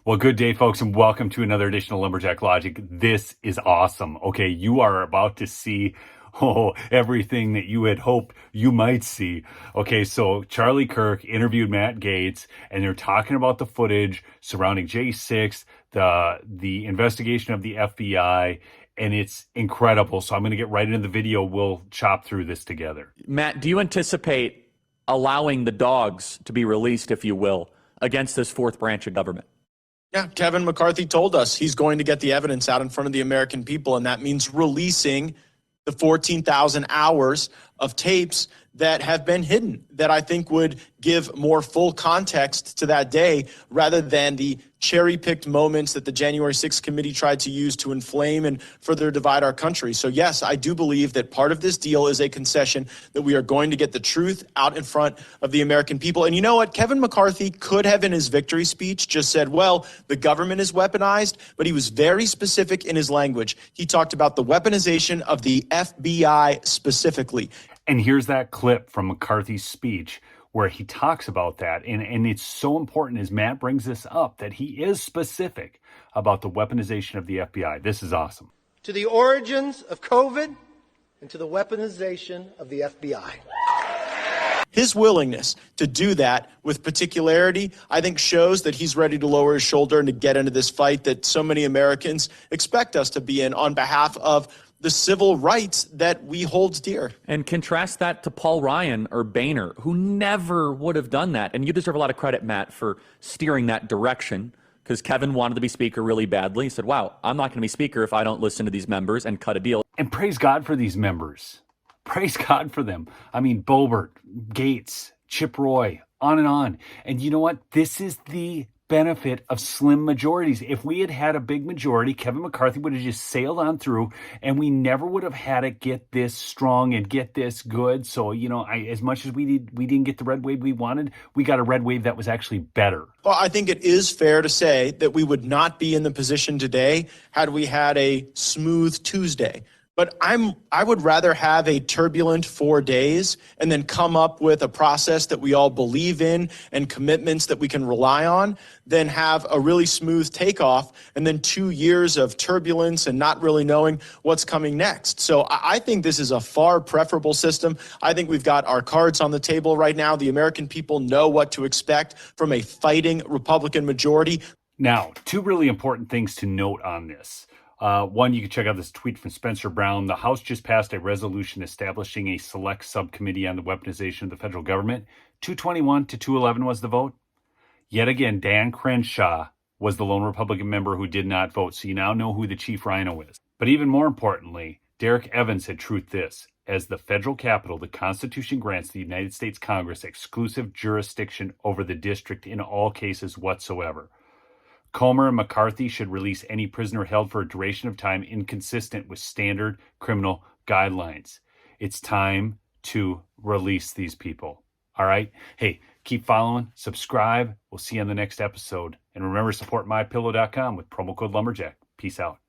Well, good day, folks, and welcome to another edition of Lumberjack Logic. This is awesome. Okay, you are about to see everything that you had hoped you might see. Okay, so Charlie Kirk interviewed Matt Gaetz, and they're talking about the footage surrounding J6, the investigation of the FBI, and it's incredible. So I'm going to get right into the video. We'll chop through this together. Matt, do you anticipate allowing the dogs to be released, if you will, against this fourth branch of government? Yeah, Kevin McCarthy told us he's going to get the evidence out in front of the American people, and that means releasing the 14,000 hours of tapes that have been hidden, that I think would give more full context to that day rather than the cherry-picked moments that the January 6th committee tried to use to inflame and further divide our country. So yes, I do believe that part of this deal is a concession that we are going to get the truth out in front of the American people. And you know what? Kevin McCarthy could have in his victory speech just said, well, the government is weaponized, but he was very specific in his language. He talked about the weaponization of the FBI specifically. And here's that clip from McCarthy's speech where he talks about that. And it's so important as Matt brings this up that he is specific about the weaponization of the FBI. This is awesome. To the origins of COVID and to the weaponization of the FBI. His willingness to do that with particularity, I think, shows that he's ready to lower his shoulder and to get into this fight that so many Americans expect us to be in on behalf of the civil rights that we hold dear. And contrast that to Paul Ryan or Boehner, who never would have done that. And you deserve a lot of credit, Matt, for steering that direction, because Kevin wanted to be speaker really badly. He said, wow, I'm not going to be speaker if I don't listen to these members and cut a deal. And praise God for these members. Praise God for them. I mean, Boebert, Gaetz, Chip Roy, on and on. And you know what? This is the benefit of slim majorities. If we had had a big majority, Kevin McCarthy would have just sailed on through, and we never would have had it get this strong and get this good. So, you know, as much as we didn't get the red wave we wanted, we got a red wave that was actually better. Well, I think it is fair to say that we would not be in the position today had we had a smooth Tuesday. But I would rather have a turbulent 4 days and then come up with a process that we all believe in and commitments that we can rely on than have a really smooth takeoff and then 2 years of turbulence and not really knowing what's coming next. So I think this is a far preferable system. I think we've got our cards on the table right now. The American people know what to expect from a fighting Republican majority. Now, two really important things to note on this. One, you can check out this tweet from Spencer Brown. The House just passed a resolution establishing a select subcommittee on the weaponization of the federal government. 221 to 211 was the vote. Yet again, Dan Crenshaw was the lone Republican member who did not vote. So you now know who the chief rhino is. But even more importantly, Derek Evans had truthed this. As the federal capital, the Constitution grants the United States Congress exclusive jurisdiction over the district in all cases whatsoever. Comer and McCarthy should release any prisoner held for a duration of time inconsistent with standard criminal guidelines. It's time to release these people. All right? Hey, keep following, subscribe. We'll see you on the next episode. And remember, support MyPillow.com with promo code Lumberjack. Peace out.